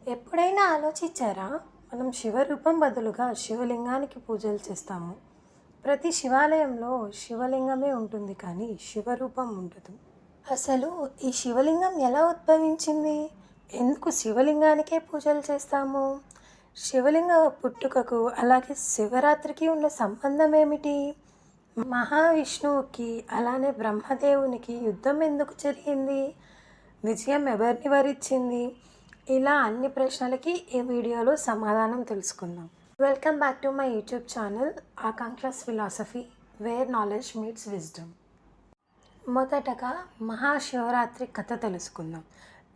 ఎప్పుడైనా ఆలోచించారా? మనం శివరూపం బదులుగా శివలింగానికి పూజలు చేస్తాము. ప్రతి శివాలయంలో శివలింగమే ఉంటుంది కానీ శివరూపం ఉండదు. అసలు ఈ శివలింగం ఎలా ఉద్భవించింది? ఎందుకు శివలింగానికే పూజలు చేస్తాము? శివలింగ పుట్టుకకు అలాగే శివరాత్రికి ఉన్న సంబంధం ఏమిటి? మహావిష్ణువుకి అలానే బ్రహ్మదేవునికి యుద్ధం ఎందుకు జరిగింది? విజయం ఎవరిని వరించింది? ఇలా అన్ని ప్రశ్నలకి ఈ వీడియోలో సమాధానం తెలుసుకుందాం. Welcome back to my YouTube channel Akanksha's philosophy, where knowledge meets wisdom. మొదటగా మహాశివరాత్రి కథ తెలుసుకుందాం.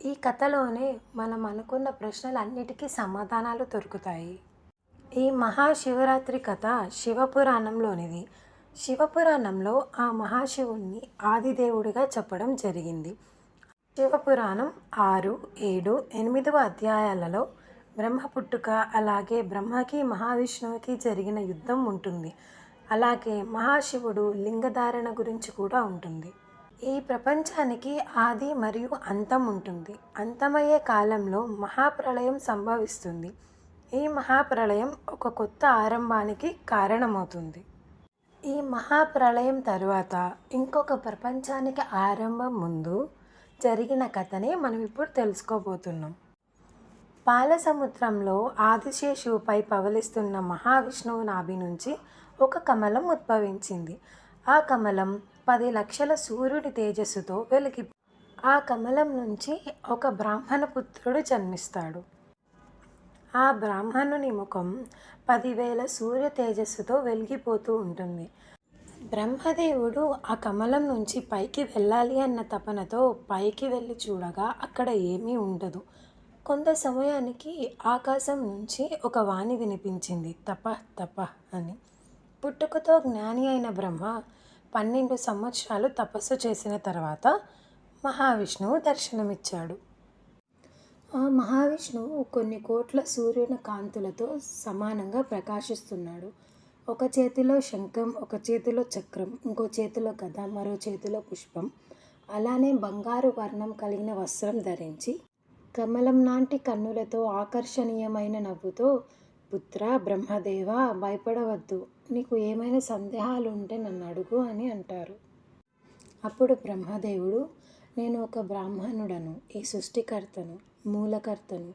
ఈ కథలోనే మనం అనుకున్న ప్రశ్నలన్నిటికీ సమాధానాలు దొరుకుతాయి. ఈ మహాశివరాత్రి కథ శివపురాణంలోనిది. శివపురాణంలో ఆ మహాశివుణ్ణి ఆదిదేవుడిగా చెప్పడం జరిగింది. శివపురాణం 6, 7, 8వ అధ్యాయాలలో బ్రహ్మ పుట్టుక, అలాగే బ్రహ్మకి మహావిష్ణువుకి జరిగిన యుద్ధం ఉంటుంది. అలాగే మహాశివుడు లింగధారణ గురించి కూడా ఉంటుంది. ఈ ప్రపంచానికి ఆది మరియు అంతం ఉంటుంది. అంతమయ్యే కాలంలో మహాప్రళయం సంభవిస్తుంది. ఈ మహాప్రళయం ఒక కొత్త ఆరంభానికి కారణమవుతుంది. ఈ మహాప్రళయం తరువాత ఇంకొక ప్రపంచానికి ఆరంభం ముందు జరిగిన కథనే మనం ఇప్పుడు తెలుసుకోబోతున్నాం. పాలసముద్రంలో ఆదిశేషువుపై పవలిస్తున్న మహావిష్ణువు నాభి నుంచి ఒక కమలం ఉద్భవించింది. ఆ కమలం 10 లక్షల సూర్యుడి తేజస్సుతో వెలిగి ఆ కమలం నుంచి ఒక బ్రాహ్మణ పుత్రుడు జన్మిస్తాడు. ఆ బ్రాహ్మణుని ముఖం 10,000 సూర్య తేజస్సుతో వెలిగిపోతూ ఉంటుంది. బ్రహ్మదేవుడు ఆ కమలం నుంచి పైకి వెళ్ళాలి అన్న తపనతో పైకి వెళ్ళి చూడగా అక్కడ ఏమీ ఉండదు. కొంత సమయానికి ఆకాశం నుంచి ఒక వాణి వినిపించింది, తప తప అని. పుట్టుకతో జ్ఞాని అయిన బ్రహ్మ 12 సంవత్సరాలు తపస్సు చేసిన తర్వాత మహావిష్ణువు దర్శనమిచ్చాడు. ఆ మహావిష్ణువు కొన్ని కోట్ల సూర్యుని కాంతులతో సమానంగా ప్రకాశిస్తున్నాడు. ఒక చేతిలో శంఖం, ఒక చేతిలో చక్రం, ఇంకో చేతిలో గద, మరో చేతిలో పుష్పం, అలానే బంగారు వర్ణం కలిగిన వస్త్రం ధరించి కమలం లాంటి కన్నులతో ఆకర్షణీయమైన నవ్వుతో, పుత్ర బ్రహ్మదేవ, భయపడవద్దు, నీకు ఏమైనా సందేహాలు ఉంటే నన్ను అడుగు అని అంటారు. అప్పుడు బ్రహ్మదేవుడు, నేను ఒక బ్రాహ్మణుడను, ఈ సృష్టికర్తను, మూలకర్తను.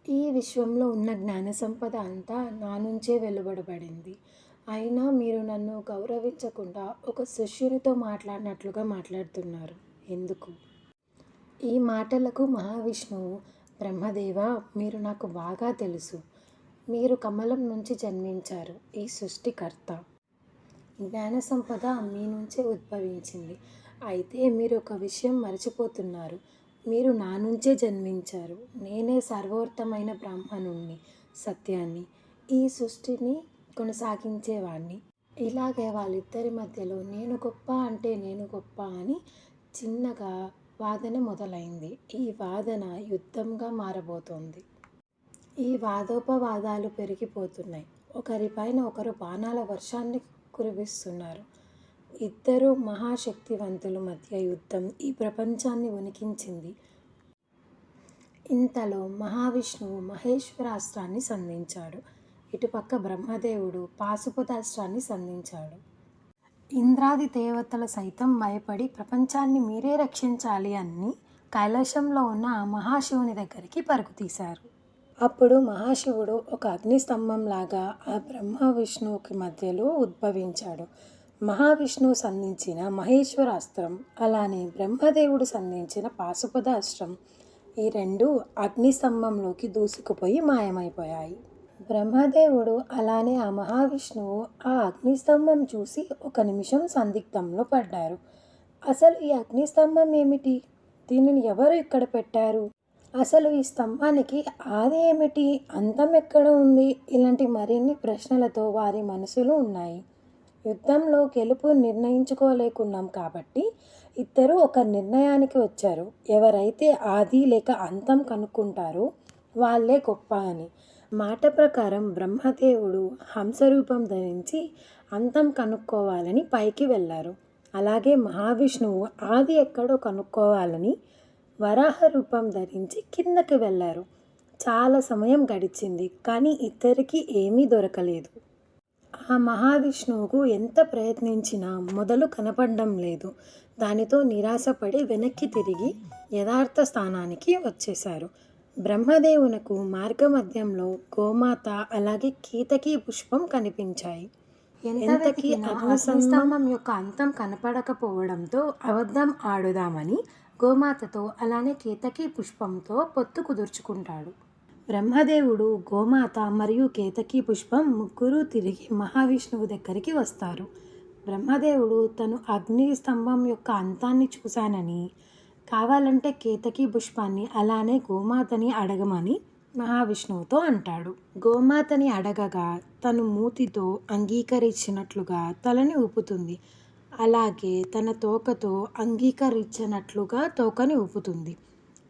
ఈ విశ్వంలో ఉన్న జ్ఞాన సంపద అంతా నా నుంచే వెలువడబడింది. అయినా మీరు నన్ను గౌరవించకుండా ఒక శిష్యునితో మాట్లాడినట్లుగా మాట్లాడుతున్నారు. ఎందుకు? ఈ మాటలకు మహావిష్ణువు, బ్రహ్మదేవ, మీరు నాకు బాగా తెలుసు. మీరు కమలం నుంచి జన్మించారు. ఈ సృష్టికర్త, జ్ఞాన సంపద మీ నుంచే ఉద్భవించింది. అయితే మీరు ఒక విషయం మర్చిపోతున్నారు. మీరు నా నుంచే జన్మించారు. నేనే సర్వోత్తమైన బ్రాహ్మణుణ్ణి, సత్యాన్ని, ఈ సృష్టిని కొనసాగించేవాణ్ణి. ఇలాగే వాళ్ళిద్దరి మధ్యలో నేను గొప్ప అంటే నేను గొప్ప అని చిన్నగా వాదన మొదలైంది. ఈ వాదన యుద్ధంగా మారబోతోంది. ఈ వాదోపవాదాలు పెరిగిపోతున్నాయి. ఒకరిపైన ఒకరు బాణాల వర్షాన్ని కురిపిస్తున్నారు. ఇద్దరు మహాశక్తివంతుల మధ్య యుద్ధం ఈ ప్రపంచాన్ని వణికించింది. ఇంతలో మహావిష్ణువు మహేశ్వరాస్త్రాన్ని సంధించాడు. ఇటుపక్క బ్రహ్మదేవుడు పాశుపతాస్త్రాన్ని సంధించాడు. ఇంద్రాది దేవతలు సైతం భయపడి ప్రపంచాన్ని మీరే రక్షించాలి అని కైలాసంలో ఉన్న ఆ మహాశివుని దగ్గరికి పరుగు తీశారు. అప్పుడు మహాశివుడు ఒక అగ్నిస్తంభంలాగా ఆ బ్రహ్మ విష్ణువుకి మధ్యలో ఉద్భవించాడు. మహావిష్ణువు సంధించిన మహేశ్వరాస్త్రం, అలానే బ్రహ్మదేవుడు సంధించిన పాశుపతాస్త్రం, ఈ రెండు అగ్నిస్తంభంలోకి దూసుకుపోయి మాయమైపోయాయి. బ్రహ్మదేవుడు అలానే ఆ మహావిష్ణువు ఆ అగ్నిస్తంభం చూసి ఒక నిమిషం సందిగ్ధంలో పడ్డారు. అసలు ఈ అగ్నిస్తంభం ఏమిటి? దీనిని ఎవరు ఇక్కడ పెట్టారు? అసలు ఈ స్తంభానికి ఆది ఏమిటి? అంతం ఎక్కడ ఉంది? ఇలాంటి మరిన్ని ప్రశ్నలతో వారి మనసులు ఉన్నాయి. యుద్ధంలో గెలుపు నిర్ణయించుకోలేకున్నాం కాబట్టి ఇద్దరు ఒక నిర్ణయానికి వచ్చారు. ఎవరైతే ఆది లేక అంతం కనుక్కుంటారో వాళ్ళే గొప్ప అని. మాట ప్రకారం బ్రహ్మదేవుడు హంసరూపం ధరించి అంతం కనుక్కోవాలని పైకి వెళ్ళారు. అలాగే మహావిష్ణువు ఆది ఎక్కడో కనుక్కోవాలని వరాహ రూపం ధరించి కిందకి వెళ్ళారు. చాలా సమయం గడిచింది, కానీ ఇద్దరికీ ఏమీ దొరకలేదు. ఆ మహావిష్ణువుకు ఎంత ప్రయత్నించినా మొదలు కనపడడం లేదు. దానితో నిరాశపడి వెనక్కి తిరిగి యథార్థ స్థానానికి వచ్చేశారు. బ్రహ్మదేవునకు మార్గమధ్యంలో గోమాత అలాగే కేతకీ పుష్పం కనిపించాయి. ఎంతకీ అగ్నిస్తంభం యొక్క అంతం కనపడకపోవడంతో అబద్ధం ఆడుదామని గోమాతతో అలానే కేతకీ పుష్పంతో పొత్తు కుదుర్చుకుంటాడు. బ్రహ్మదేవుడు, గోమాత మరియు కేతకీ పుష్పం ముగ్గురు తిరిగి మహావిష్ణువు దగ్గరికి వస్తారు. బ్రహ్మదేవుడు తను అగ్ని స్తంభం యొక్క అంతాన్ని చూశానని, కావాలంటే కేతకీ పుష్పాన్ని అలానే గోమాతని అడగమని మహావిష్ణువుతో అంటాడు. గోమాతని అడగగా తను మూతితో అంగీకరించినట్లుగా తలని ఊపుతుంది. అలాగే తన తోకతో అంగీకరించినట్లుగా తోకని ఊపుతుంది.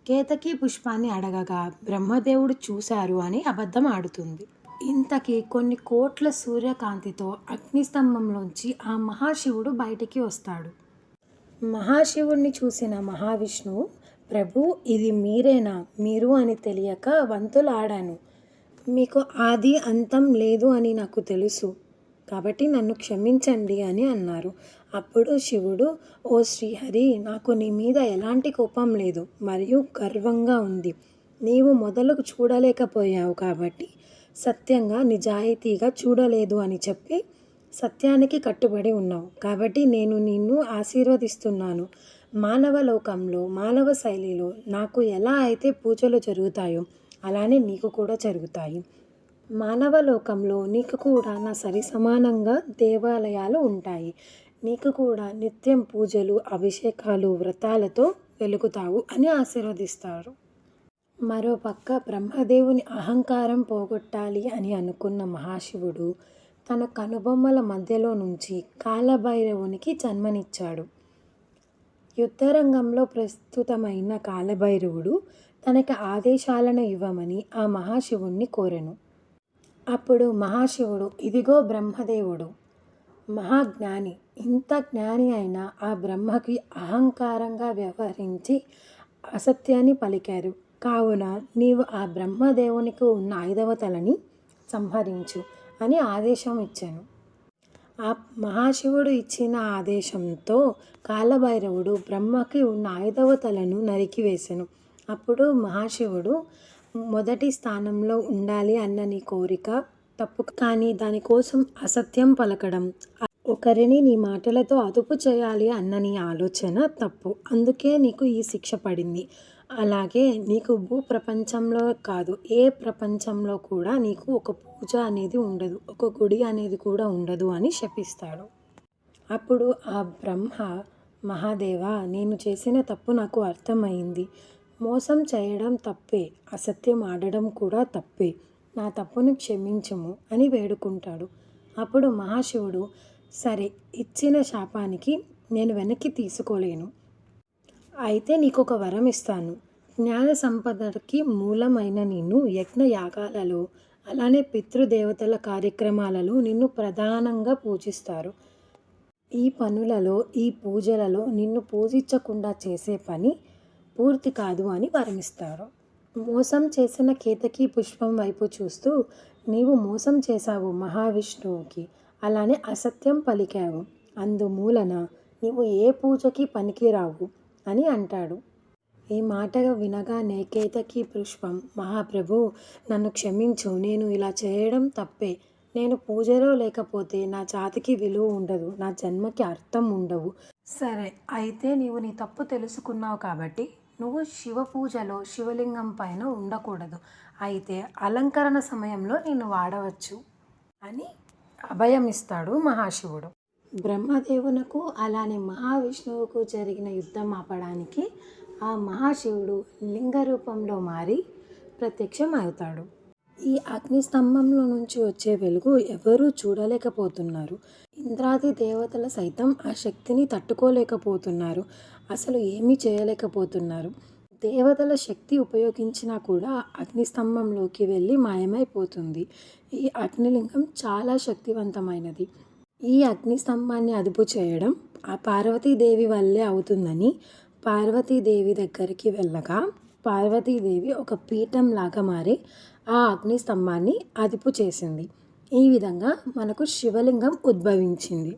కేతకీ పుష్పాన్ని అడగగా బ్రహ్మదేవుడు చూశారు అని అబద్ధం ఆడుతుంది. ఇంతకీ కొన్ని కోట్ల సూర్యకాంతితో అగ్నిస్తంభంలోంచి ఆ మహాశివుడు బయటికి వస్తాడు. మహాశివుణ్ణి చూసిన మహావిష్ణువు, ప్రభు ఇది మీరేనా? మీరు అని తెలియక వంతులాడాను. మీకు ఆది అంతం లేదు అని నాకు తెలుసు, కాబట్టి నన్ను క్షమించండి అని అన్నారు. అప్పుడు శివుడు, ఓ శ్రీహరి, నాకు నీ మీద ఎలాంటి కోపం లేదు మరియు గర్వంగా ఉంది. నీవు మొదలు చూడలేకపోయావు కాబట్టి సత్యంగా నిజాయితీగా చూడలేదు అని చెప్పి సత్యానికి కట్టుబడి ఉన్నావు కాబట్టి నేను నిన్ను ఆశీర్వదిస్తున్నాను. మానవ లోకంలో మానవ శైలిలో నాకు ఎలా అయితే పూజలు జరుగుతాయో అలానే నీకు కూడా జరుగుతాయి. మానవ లోకంలో నీకు కూడా నా సరి సమానంగా దేవాలయాలు ఉంటాయి. నీకు కూడా నిత్యం పూజలు, అభిషేకాలు, వ్రతాలతో వెలుగుతావు అని ఆశీర్వదిస్తారు. మరోపక్క బ్రహ్మదేవుని అహంకారం పోగొట్టాలి అని అనుకున్న మహాశివుడు తన కనుబొమ్మల మధ్యలో నుంచి కాలభైరవునికి జన్మనిచ్చాడు. యుద్ధరంగంలో ప్రస్తుతమైన కాలభైరవుడు తనకి ఆదేశాలను ఇవ్వమని ఆ మహాశివుణ్ణి కోరెను. అప్పుడు మహాశివుడు, ఇదిగో బ్రహ్మదేవుడు మహాజ్ఞాని, ఇంత జ్ఞాని అయినా ఆ బ్రహ్మకి అహంకారంగా వ్యవహరించి అసత్యాన్ని పలికారు. కావున నీవు ఆ బ్రహ్మదేవునికి ఉన్న 5వ తలని సంహరించు అని ఆదేశం ఇచ్చాను. ఆ మహాశివుడు ఇచ్చిన ఆదేశంతో కాలభైరవుడు బ్రహ్మకి ఉన్న 5వ తలను నరికివేసెను. అప్పుడు మహాశివుడు, మొదటి స్థానంలో ఉండాలి అన్న నీ కోరిక తప్పు, కానీ దానికోసం అసత్యం పలకడం, ఒకరిని నీ మాటలతో అదుపు చేయాలి అన్న నీ ఆలోచన తప్పు. అందుకే నీకు ఈ శిక్ష పడింది. అలాగే నీకు భూప్రపంచంలో కాదు, ఏ ప్రపంచంలో కూడా నీకు ఒక పూజ అనేది ఉండదు, ఒక గుడి అనేది కూడా ఉండదు అని శపిస్తాడు. అప్పుడు ఆ బ్రహ్మ, మహాదేవ, నేను చేసిన తప్పు నాకు అర్థమైంది. మోసం చేయడం తప్పే, అసత్యం ఆడడం కూడా తప్పే. నా తప్పును క్షమించుము అని వేడుకుంటాడు. అప్పుడు మహాశివుడు, సరే, ఇచ్చిన శాపానికి నేను వెనక్కి తీసుకోలేను. అయితే నీకు ఒక వరం ఇస్తాను. జ్ఞాన సంపదకి మూలమైన నిన్ను యజ్ఞ యాగాలలో అలానే పితృదేవతల కార్యక్రమాలలో నిన్ను ప్రధానంగా పూజిస్తారు. ఈ పనులలో, ఈ పూజలలో నిన్ను పూజించకుండా చేసే పని పూర్తి కాదు అని వరమిస్తారు. మోసం చేసిన కేతకీ పుష్పం వైపు చూస్తూ, నీవు మోసం చేశావు మహావిష్ణువుకి, అలానే అసత్యం పలికావు, అందుమూలన నీవు ఏ పూజకి పనికిరావు అని అంటాడు. ఈ మాట వినగానే కేతకీ పుష్పం, మహాప్రభు, నన్ను క్షమించు, నేను ఇలా చేయడం తప్పే. నేను పూజలో లేకపోతే నా జాతికి విలువ ఉండదు, నా జన్మకి అర్థం ఉండవు. సరే, అయితే నీవు నీ తప్పు తెలుసుకున్నావు కాబట్టి నువ్వు శివ పూజలో శివలింగం పైన ఉండకూడదు. అయితే అలంకరణ సమయంలో నిన్ను వాడవచ్చు అని అభయం ఇస్తాడు మహాశివుడు. బ్రహ్మదేవునకు అలానే మహావిష్ణువుకు జరిగిన యుద్ధం ఆపడానికి ఆ మహాశివుడు లింగ రూపంలో మారి ప్రత్యక్షం అవుతాడు. ఈ అగ్నిస్తంభంలో నుంచి వచ్చే వెలుగు ఎవరూ చూడలేకపోతున్నారు. ఇంద్రాది దేవతల సైతం ఆ శక్తిని తట్టుకోలేకపోతున్నారు. అసలు ఏమీ చేయలేకపోతున్నారు. దేవతల శక్తి ఉపయోగించినా కూడా అగ్నిస్తంభంలోకి వెళ్ళి మాయమైపోతుంది. ఈ అగ్నిలింగం చాలా శక్తివంతమైనది. ఈ అగ్నిస్తంభాన్ని అదుపు చేయడం ఆ పార్వతీదేవి వల్లే అవుతుందని పార్వతీదేవి దగ్గరికి వెళ్ళగా పార్వతీదేవి ఒక పీఠం లాగా మారి ఆ అగ్ని స్తంభాన్ని అదుపు చేసింది. ఈ విధంగా మనకు శివలింగం ఉద్భవించింది.